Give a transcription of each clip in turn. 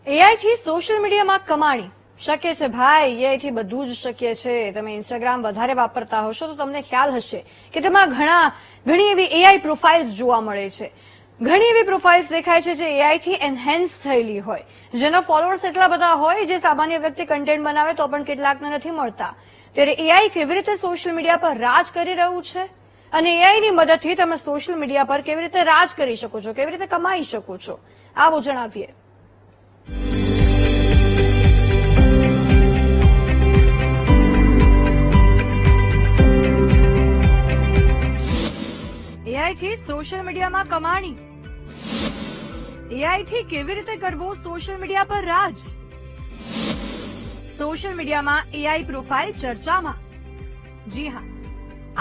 AI થી social મીડિયામાં કમાણી શક્ય છે ભાઈ. એઆઈ થી બધું જ શક્ય છે. તમે ઇન્સ્ટાગ્રામ વધારે વાપરતા હશો તો તમને ખ્યાલ હશે કે તેમાં ઘણી એવી એઆઈ પ્રોફાઇલ્સ જોવા મળે છે. ઘણી એવી પ્રોફાઇલ્સ દેખાય છે જે એઆઈ થી એનહેન્સ થયેલી હોય, જેના ફોલોઅર્સ એટલા બધા હોય જે સામાન્ય વ્યક્તિ કન્ટેન્ટ બનાવે તો પણ કેટલાકને નથી મળતા. ત્યારે એઆઈ કેવી રીતે સોશિયલ મીડિયા પર રાજ કરી રહ્યું છે અને એઆઈની મદદથી તમે સોશિયલ મીડિયા પર કેવી રીતે રાજ કરી શકો છો, કેવી રીતે કમાઈ શકો છો, આવો જણાવીએ. એઆઈ થી સોશિયલ મીડિયામાં કમાણી. એઆઈ થી કેવી રીતે કરવો સોશિયલ મીડિયા પર રાજ. સોશિયલ મીડિયામાં એઆઈ પ્રોફાઇલ ચર્ચામાં. જી હા,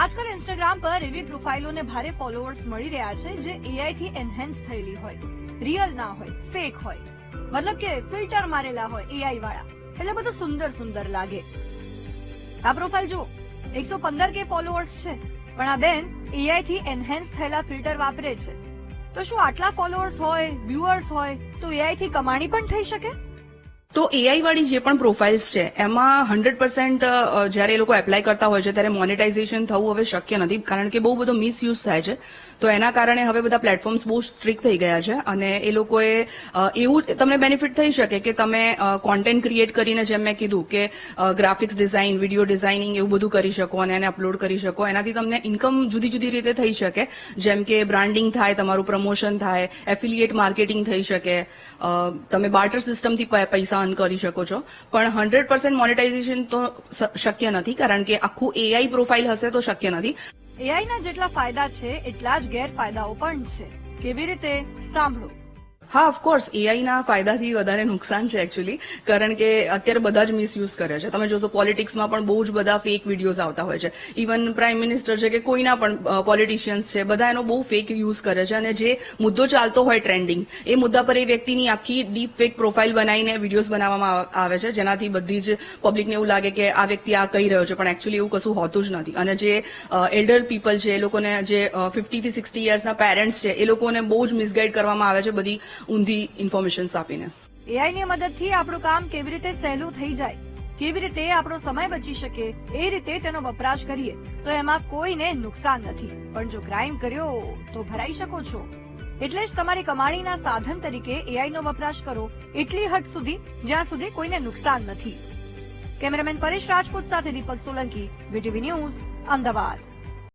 આજકાલ ઇન્સ્ટાગ્રામ પર એવી પ્રોફાઇલોને ભારે ફોલોઅર્સ મળી રહ્યા છે જે એઆઈ થી એનહેન્સ થયેલી હોય, રિયલ ના હોય, ફેક હોય, મતલબ કે ફિલ્ટર મારેલા હોય એઆઈ વાળા, એટલે બધું સુંદર સુંદર લાગે. આ પ્રોફાઇલ જો 115K ફોલોઅર્સ છે, પણ આ બેન એઆઈ થી એનહેન્સ થયેલા ફિલ્ટર વાપરે છે. તો શું આટલા ફોલોઅર્સ હોય, વ્યુઅર્સ હોય તો એઆઈ થી કમાણી પણ થઈ શકે? તો એઆઈ વાળી જે પણ પ્રોફાઇલ્સ છે એમાં 100% જયારે એ લોકો એપ્લાય કરતા હોય છે ત્યારે મોનેટાઇઝેશન થવું હવે શક્ય નથી, કારણ કે બહુ બધો મિસયુઝ થાય છે. તો એના કારણે હવે બધા પ્લેટફોર્મ્સ બહુ સ્ટ્રિક્ટ થઈ ગયા છે અને એ લોકોએ એવું તમને બેનિફિટ થઈ શકે કે તમે કોન્ટેન્ટ ક્રિએટ કરીને, જેમ મેં કીધું કે ગ્રાફિક્સ ડિઝાઇન, વિડીયો ડિઝાઇનિંગ એવું બધું કરી શકો અને એને અપલોડ કરી શકો. એનાથી તમને ઇન્કમ જુદી જુદી રીતે થઈ શકે, જેમ કે બ્રાન્ડિંગ થાય, તમારું પ્રમોશન થાય, એફિલિએટ માર્કેટિંગ થઈ શકે, તમે બાર્ટર સિસ્ટમથી પૈસા અર્ન કરી શકો છો. પણ 100% મોનેટાઇઝેશન તો શક્ય નથી, કારણ કે આખું એઆઈ પ્રોફાઇલ હશે તો શક્ય નથી. એઆઈના જેટલા ફાયદા છે એટલા જ ગેરફાયદાઓ પણ છે. કેવી રીતે? સાંભળો. હા, ઓફકોર્સ એઆઈના ફાયદાથી વધારે નુકસાન છે એકચ્યુઅલી, કારણ કે અત્યારે બધા જ મિસયુઝ કરે છે. તમે જોશો પોલિટિક્સમાં પણ બહુ જ બધા ફેક વિડીયોઝ આવતા હોય છે. ઇવન પ્રાઇમ મિનિસ્ટર છે કે કોઈના પણ પોલિટિશિયન્સ છે, બધા એનો બહુ ફેક યુઝ કરે છે અને જે મુદ્દો ચાલતો હોય ટ્રેન્ડિંગ, એ મુદ્દા પર એ વ્યક્તિની આખી ડીપ ફેક પ્રોફાઇલ બનાવીને વિડીયોઝ બનાવવામાં આવે છે, જેનાથી બધી જ પબ્લિકને એવું લાગે કે આ વ્યક્તિ આ કહી રહ્યો છે, પણ એકચ્યુઅલી એવું કશું હોતું જ નથી. અને જે એલ્ડર પીપલ છે, એ લોકોને જે 50 થી 60 યર્સના પેરેન્ટ્સ છે, એ લોકોને બહુ જ મિસગાઈડ કરવામાં આવે છે બધી ઊંધી ઇન્ફોર્મેશન્સ આપીને. એઆઈની મદદથી આપણું કામ કેવી રીતે સહેલું થઈ જાય, કેવી રીતે આપણો સમય બચી શકે, એ રીતે તેનો વપરાશ કરીએ તો એમાં કોઈને નુકસાન નથી. પણ જો ક્રાઇમ કર્યો તો ભરાઈ શકો છો. એટલે જ તમારી કમાણીના સાધન તરીકે એઆઈનો વપરાશ કરો, એટલી હદ સુધી જ્યાં સુધી કોઈને નુકસાન નથી. કેમેરામેન પરેશ રાજપૂત સાથે દીપક સોલંકી, વીટીવી ન્યૂઝ, અમદાવાદ.